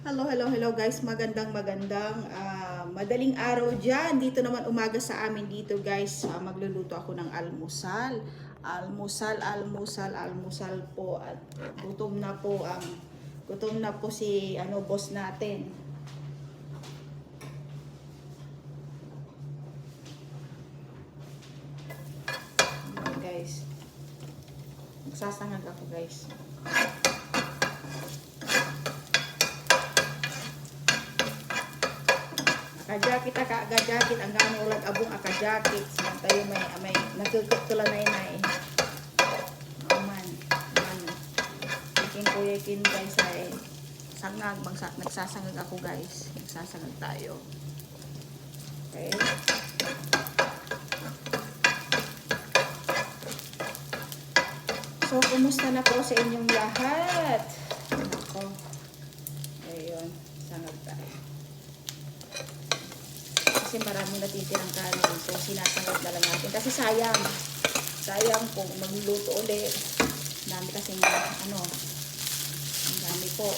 Hello guys, madaling araw dyan. Dito naman umaga sa amin dito guys. Magluluto ako ng almusal. Almusal po. At gutom na po si boss natin. Ayan, guys. Magsasangag ako guys. Akajakit ang gano ulag abong akajakit tayo may nagkukutula na inay man ikin guys ay sangag nagsasangag ako guys, nagsasangag tayo. Okay, so kumusta na po sa inyong lahat? Ako ayun, sangag tayo kasi maraming natitirang kanin. So, sinasangag na lang natin. Kasi sayang kung magluluto ulit. Ang dami kasi ang dami po.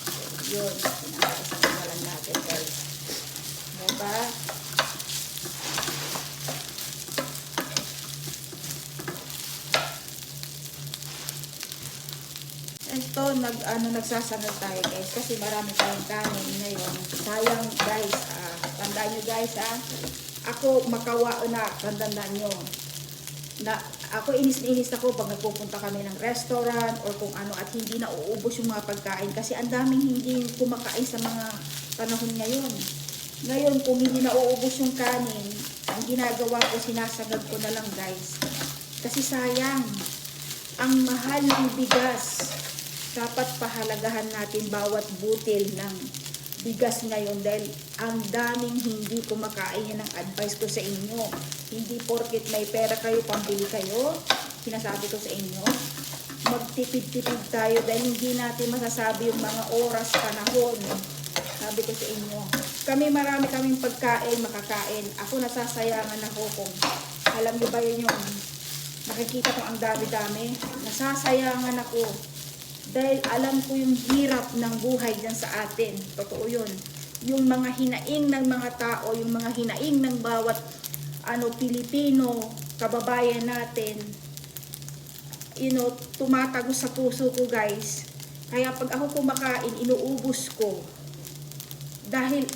So, yun. Sinasangag na lang natin, guys. Diba? Ito, nagsasangag tayo guys kasi marami tayong kanin ngayon. Sayang guys, tandaan nyo guys ako makawa na, tandaan nyo na ako inis ako pag nagpupunta kami ng restaurant or kung ano at hindi na uubos yung mga pagkain kasi ang daming hindi kumakain sa mga panahon ngayon. Ngayon kung hindi na uubos yung kanin, ang ginagawa ko, sinasagad ko na lang guys kasi sayang ang mahal ng bigas. Dapat pahalagahan natin bawat butil ng bigas ngayon dahil ang daming hindi kumakain. Yan ang advice ko sa inyo. Hindi porket may pera kayo, pambili kayo, sinasabi ko sa inyo, magtipid-tipid tayo dahil hindi natin masasabi yung mga oras, panahon. Sabi ko sa inyo, marami kaming pagkain, makakain. Ako nasasayangan ako kung alam niyo ba yun yung nakikita ko ang dami-dami. Nasasayangan ako. Dahil alam ko yung hirap ng buhay dyan sa atin. Totoo yun. Yung mga hinaing ng mga tao, yung mga hinaing ng bawat Pilipino, kababayan natin, tumatago sa puso ko guys. Kaya pag ako kumakain, inuubos ko. Dahil,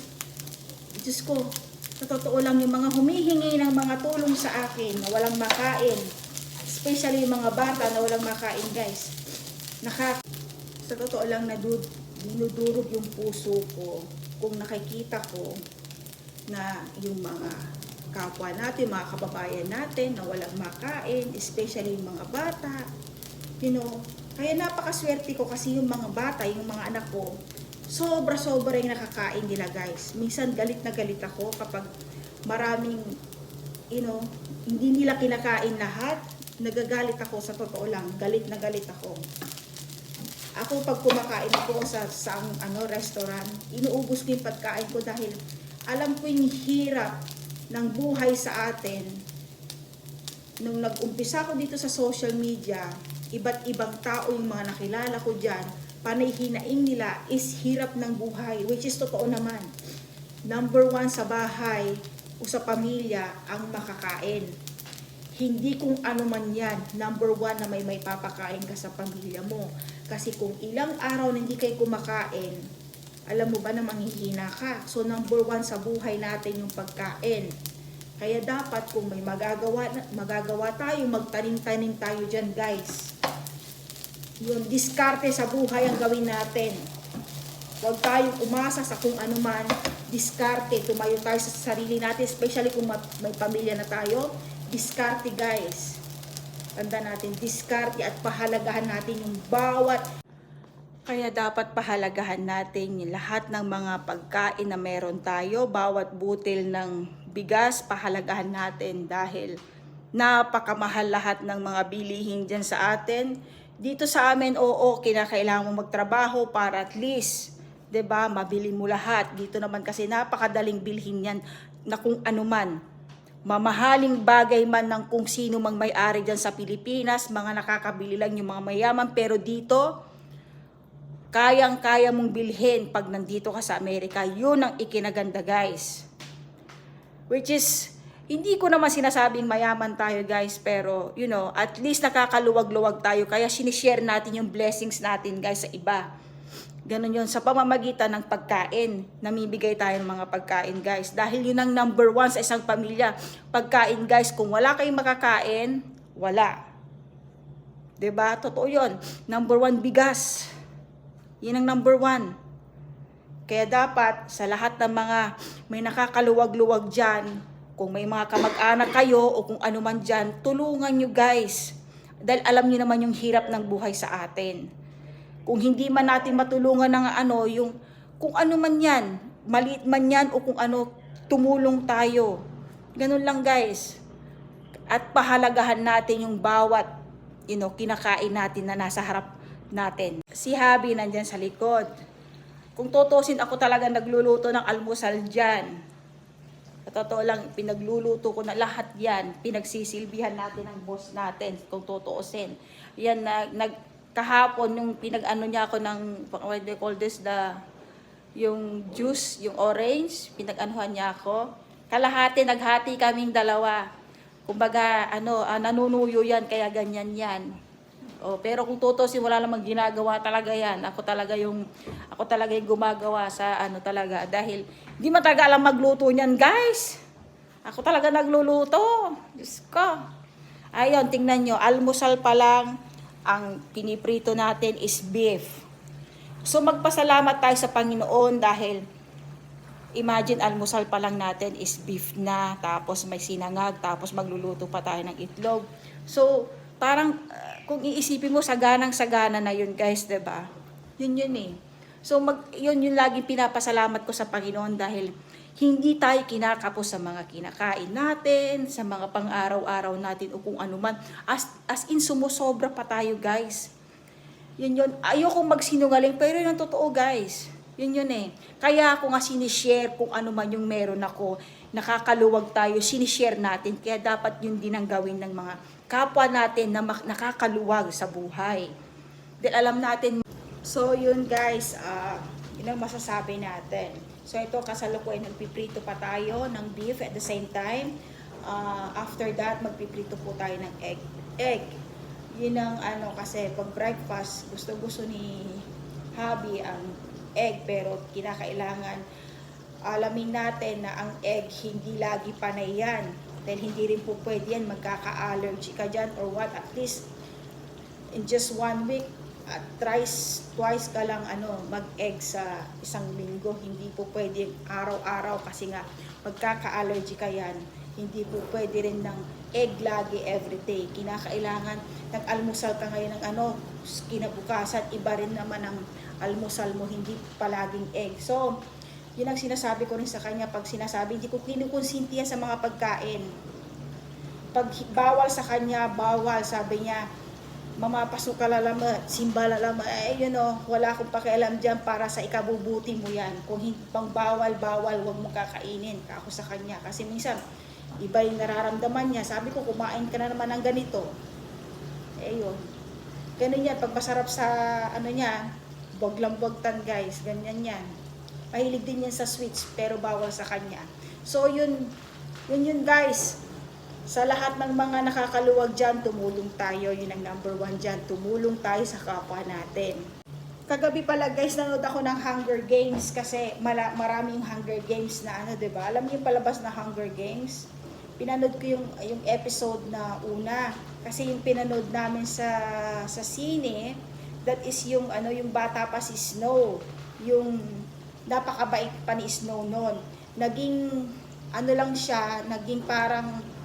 Diyos ko, sa totoo lang yung mga humihingi ng mga tulong sa akin na walang makain. Especially yung mga bata na walang makain guys. Sa totoo lang dinudurog yung puso ko kung nakikita ko na yung mga kapwa natin, mga kababayan natin na walang makain, especially yung mga bata. Kaya napakaswerte ko kasi yung mga bata, yung mga anak ko, sobra-sobra yung nakakain nila guys. Minsan galit na galit ako kapag maraming, hindi nila kinakain lahat. Nagagalit ako, sa totoo lang, galit na galit ako. Ako pag kumakain ako sa restaurant, inuubos ko yung pagkain ko dahil alam ko yung hirap ng buhay sa atin. Nung nag-umpisa ko dito sa social media, iba't ibang tao yung mga nakilala ko dyan, panay hinaing nila is hirap ng buhay, which is totoo naman. Number 1 sa bahay o sa pamilya ang makakain. Hindi kung ano man yan, number 1 na may papakain ka sa pamilya mo. Kasi kung ilang araw na hindi kayo kumakain, alam mo ba na manghihina ka? So number 1 sa buhay natin yung pagkain. Kaya dapat kung may magagawa tayo, magtanim-tanim tayo dyan guys. Yung diskarte sa buhay ang gawin natin. Huwag tayong umasa sa kung ano man, diskarte, tumayo tayo sa sarili natin, especially kung may pamilya na tayo. Diskarte guys. Tanda natin, diskarte at pahalagahan natin yung bawat. Kaya dapat pahalagahan natin yung lahat ng mga pagkain na meron tayo. Bawat butil ng bigas, pahalagahan natin dahil napakamahal lahat ng mga bilihin dyan sa atin. Dito sa amin, kinakailangan mo magtrabaho para at least, 'di ba, mabili mo lahat. Dito naman kasi napakadaling bilhin yan na kung ano man. Mamahaling bagay man ng kung sino mang may-ari dyan sa Pilipinas, mga nakakabili lang yung mga mayaman, pero dito, kayang-kaya mong bilhin pag nandito ka sa Amerika. Yun ang ikinaganda, guys. Which is, hindi ko naman sinasabing mayaman tayo, guys, pero you know, at least nakakaluwag-luwag tayo, kaya sinishare natin yung blessings natin, guys, sa iba. Ganun yun, sa pamamagitan ng pagkain. Namimigay tayo ng mga pagkain, guys. Dahil yun ang number one sa isang pamilya. Pagkain, guys. Kung wala kayong makakain, wala. 'Di ba? Totoo yun. Number one, bigas. Yun ang number one. Kaya dapat, sa lahat ng mga may nakakaluwag-luwag dyan, kung may mga kamag-anak kayo o kung ano man dyan, tulungan nyo, guys. Dahil alam nyo naman yung hirap ng buhay sa atin. Kung hindi man natin matulungan ng ano, yung kung ano man yan, maliit man yan o kung ano, tumulong tayo. Ganun lang, guys. At pahalagahan natin yung bawat, kinakain natin na nasa harap natin. Si Habi nandyan sa likod. Kung tutusin, ako talaga nagluluto ng almusal dyan. Sa totoo lang, pinagluluto ko na lahat yan. Pinagsisilbihan natin ang boss natin, kung tutuusin. Yan, kahapon, yung pinag-ano niya ako ng, what do you call this, yung juice, yung orange, pinag-anuhan niya ako. Kalahati, naghati kaming dalawa. Kumbaga, nanunuyo yan, kaya ganyan yan. Pero kung tutusin, wala namang ginagawa talaga yan. Ako talaga yung gumagawa sa talaga. Dahil, di matagal lang magluto niyan, guys. Ako talaga nagluluto. Diyos ko. Ayun, tingnan nyo, almusal pa lang, ang piniprito natin is beef. So magpasalamat tayo sa Panginoon dahil imagine almusal pa lang natin is beef na, tapos may sinangag, tapos magluluto pa tayo ng itlog. So parang kung iisipin mo, saganang-sagana na yun, guys, 'di ba? Yun eh. So yun yung laging pinapasalamat ko sa Panginoon dahil hindi tayo kinakapos sa mga kinakain natin, sa mga pang-araw-araw natin o kung ano man. As in, sumusobra pa tayo, guys. Yun. Ayokong magsinungaling, pero yun ang totoo, guys. Yun eh. Kaya ako nga sinishare kung ano man yung meron ako, nakakaluwag tayo, sinishare natin. Kaya dapat yun din ang gawin ng mga kapwa natin na nakakaluwag sa buhay. Dahil alam natin. So yun, guys, yun ang masasabi natin. So ito, kasalukuyan, nagpiprito pa tayo ng beef at the same time. After that, magpiprito po tayo ng egg. Yun ang kasi pag breakfast, gusto ni Habi ang egg, pero kinakailangan alamin natin na ang egg hindi lagi panay yan. Dahil hindi rin po pwede yan, magkaka-allergy ka dyan or what, at least in just 1 week, at twice ka lang mag-egg sa isang linggo. Hindi po pwede araw-araw kasi nga magkaka-allergy ka yan. Hindi po pwede rin ng egg lagi everyday. Kinakailangan nag-almusal ka ngayon ng kinabukasan, iba rin naman ang almusal mo, hindi palaging egg. So yun ang sinasabi ko rin sa kanya pag sinasabi, hindi ko kinukonsintihan sa mga pagkain. Pag bawal sa kanya, bawal, sabi niya, mamapasok ka lalama, simba lalama, wala akong pakialam dyan, para sa ikabubuti mo yan. Kung hindi pang bawal, huwag mo kakainin. Ako sa kanya, kasi minsan, iba yung nararamdaman niya. Sabi ko, kumain ka na naman ng ganito. Yun. Ganun yan, pag masarap sa, niya, wag lang wagtan, guys, ganyan yan. Mahilig din yan sa sweets, pero bawal sa kanya. So, yun, guys. Sa lahat ng mga nakakaluwag dyan, tumulong tayo. Yun ang number one dyan. Tumulong tayo sa kapwa natin. Kagabi pala, guys, nanood ako ng Hunger Games kasi maraming Hunger Games na diba? Alam niyo yung palabas na Hunger Games? Pinanood ko yung episode na una. Kasi yung pinanood namin sa sine, that is yung bata pa si Snow. Yung napakabait pa ni Snow noon. Naging lang siya, naging parang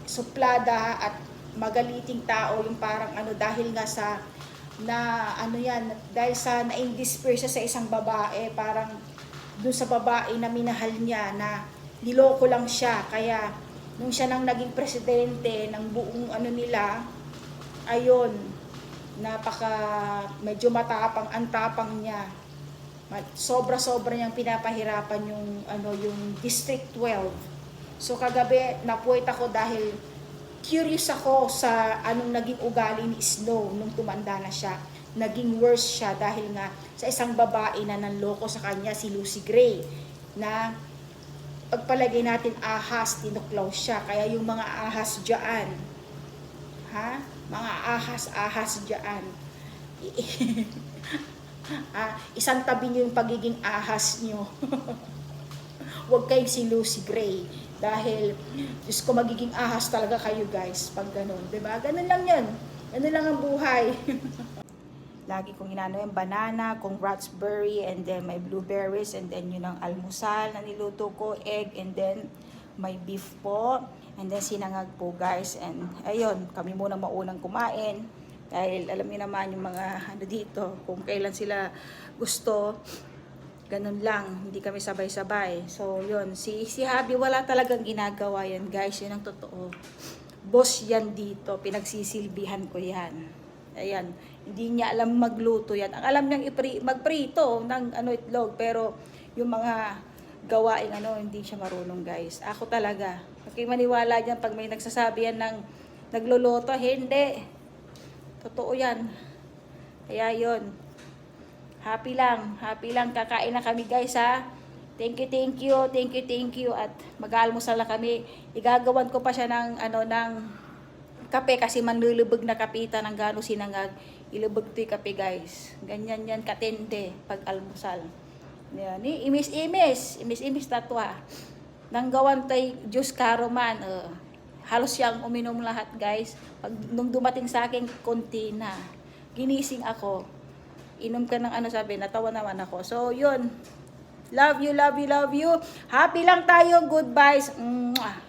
suplada at magaliting tao, yung parang dahil nga sa dahil sa na-indisperse siya sa isang babae, parang dun sa babae na minahal niya, na niloko lang siya, kaya nung siya nang naging presidente ng buong nila, ayun, medyo matapang, antapang niya, sobra-sobra niyang pinapahirapan yung District 12. So kagabi napuwit ako dahil curious ako sa anong naging ugali ni Snow nung tumanda na siya. Naging worse siya dahil nga sa isang babae na nanloko sa kanya, si Lucy Gray, na pagpalagay natin ahas, tinuklaw siya. Kaya yung mga ahas dyan, ha? Mga ahas dyan. Isang tabi niyo yung pagiging ahas niyo. Huwag kayong si Lucy Gray. Dahil, Diyos ko, magiging ahas talaga kayo guys, pag ganun. Diba? Ganun lang yun. Ganun lang ang buhay. Lagi kong inano yung banana, kung raspberry, and then may blueberries, and then yun ang almusal na niluto ko, egg, and then may beef po, and then sinangag po guys. And ayun, kami muna maunang kumain. Dahil alam niyo naman yung mga ano dito, kung kailan sila gusto, ganun lang, hindi kami sabay-sabay. So, yun, si Habi wala talagang ginagawa yan, guys. Yun ang totoo. Boss yan dito, pinagsisilbihan ko yan. Ayan, hindi niya alam magluto yan. Ang alam niyang magprito ng itlog, pero yung mga gawain hindi siya marunong, guys. Ako talaga. Okay, maniwala dyan pag may nagsasabi yan ng nagluluto, hindi. Totoo yan. Kaya yun. Happy lang, kakain na kami guys ha. Thank you. At mag-aalmusal na kami. Igagawan ko pa siya ng ng kape kasi manlulubog na kapita ng gano sinangag. Ilubog to yung kape guys. Ganyan yan katende pag almusal. Yan, imis tatwa. Nang gawan tay juice karoman. Halos siyang uminom lahat guys. Nung dumating sa akin konti na. Ginising ako. Inom ka ng sabi, natawa naman ako. So, yun. Love you. Happy lang tayo. Goodbyes. Mwah.